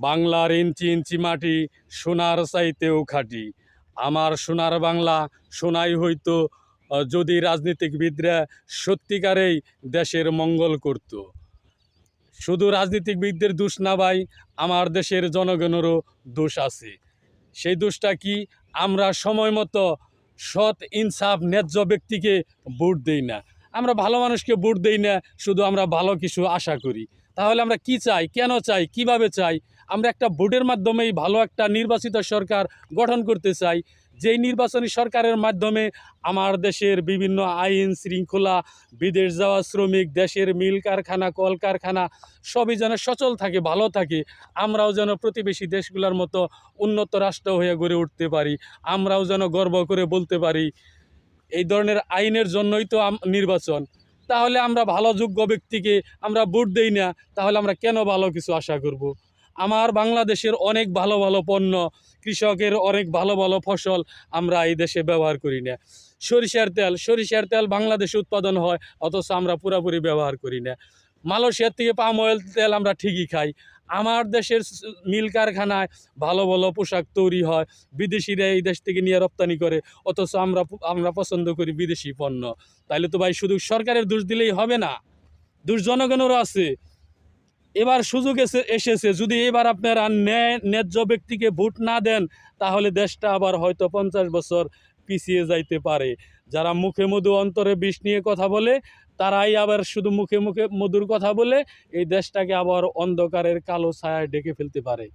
বাংলার ইঞ্চি ইঞ্চি মাটি সোনার চাইতেও খাঁটি। আমার সোনার বাংলা সোনাই হইতো যদি রাজনীতিবিদরা সত্যিকারেই দেশের মঙ্গল করত। শুধু রাজনীতিবিদদের দোষ না ভাই, আমার দেশের জনগণেরও দোষ আছে। সেই দোষটা কি? আমরা সময় মতো সৎ ইনসাফ ন্যায্য ব্যক্তিকে ভোট দেই না। আমরা ভালো মানুষকে ভোট দেই না, শুধু আমরা ভালো কিছু আশা করি। তাহলে আমরা কি চাই, কেন চাই, কিভাবে চাই? আমরা একটা ভোটের মাধ্যমেই ভালো একটা নির্বাচিত সরকার গঠন করতে চাই, যেই নির্বাচনী সরকারের মাধ্যমে আমার দেশের বিভিন্ন আইন শৃঙ্খলা, বিদেশ যাওয়া শ্রমিক, দেশের মিল কারখানা, কলকারখানা সবই যেন সচল থাকে, ভালো থাকে। আমরাও যেন প্রতিবেশী দেশগুলোর মতো উন্নত রাষ্ট্র হয়ে গড়ে উঠতে পারি। আমরাও যেন গর্ব করে বলতে পারি এই ধরনের আইনের জন্যই তো নির্বাচন। তাহলে আমরা ভালো যোগ্য ব্যক্তিকে আমরা ভোট দেই না, তাহলে আমরা কেন ভালো কিছু আশা করব? আমার বাংলাদেশের অনেক ভালো ভালো পণ্য, কৃষকের অনেক ভালো ভালো ফসল আমরা এই দেশে ব্যবহার করি না। সরিষার তেল বাংলাদেশে উৎপাদন হয়, অথচ আমরা পুরোপুরি ব্যবহার করি না। মালয়েশিয়ার থেকে পাম অয়েল তেল আমরা ঠিকই খাই। আমার দেশের মিল কারখানায় ভালো ভালো পোশাক তৈরি হয়, বিদেশিরা এই দেশ থেকে নিয়ে রপ্তানি করে, অথচ আমরা পছন্দ করি বিদেশি পণ্য। তাইলে তো ভাই শুধু সরকারের দোষ দিলেই হবে না, দোষ জনগণেরও আছে। এবার সুযোগ এসেছে, যদি এবার আপনারা ন্যায্য ব্যক্তিকে ভোট না দেন, তাহলে দেশটা আবার হয়তো 50 বছর পিছিয়ে যাইতে পারে। যারা মুখে মধু অন্তরে বিষ নিয়ে কথা বলে, তারাই আবার শুধু মুখে মুখে মধুর কথা বলে এই দেশটাকে আবার অন্ধকারের কালো ছায়ায় ঢেকে ফেলতে পারে।